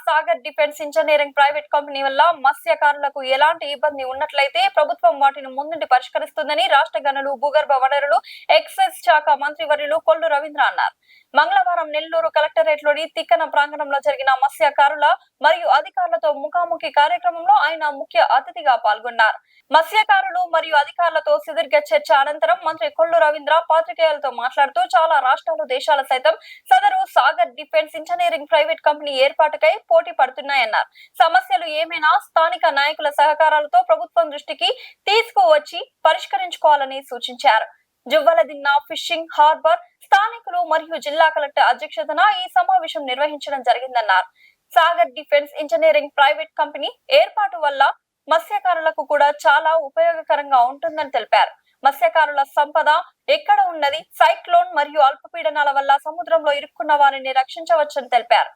Sagar defence engineering private company వల్ల మత్స్యకారులకు ఎలాంటి ఇబ్బంది ఉన్నట్లయితే ప్రభుత్వం వాటిని ముందుండి పరిష్కరిస్తుందని రాష్ట్ర గనులు భూగర్భ వనరులు ఎక్సైజ్ శాఖ మంత్రివర్యులు కొల్లు రవీంద్ర అన్నారు. మంగళవారం నెల్లూరు కలెక్టరేట్ లోని తిక్కన ప్రాంగణంలో జరిగిన మత్స్యకారుల మరియు అధికారులతో ముఖాముఖి కార్యక్రమంలో ఆయన ముఖ్య అతిథిగా పాల్గొన్నారు. మత్స్యకారులు మరియు అధికారులతో సుదీర్ఘ చర్చ అనంతరం మంత్రి కొల్లు రవీంద్ర పాత్రికేయులతో మాట్లాడుతూ చాలా రాష్ట్రాలు దేశాల సైతం సదరు Sagar defence engineering private company ఏర్పాటుకై పోటీ పడుతున్నాయన్నారు. సమస్యలు ఏమైనా స్థానిక నాయకుల సహకారాలతో ప్రభుత్వం దృష్టికి తీసుకువచ్చి పరిష్కరించుకోవాలని సూచించారు. జువ్వలదిన్న ఫిషింగ్ హార్బర్ స్థానికులు మరియు జిల్లా కలెక్టర్ అధ్యక్షతన ఈ సమావేశం నిర్వహించడం జరిగిందన్నారు. Sagar defence engineering private company ఏర్పాటు వల్ల మత్స్యకారులకు కూడా చాలా ఉపయోగకరంగా ఉంటుందని తెలిపారు. మత్స్యకారుల సంపద ఎక్కడ ఉన్నది, సైక్లోన్ మరియు అల్పపీడనాల వల్ల సముద్రంలో ఇరుక్కున్న వారిని రక్షించవచ్చని తెలిపారు.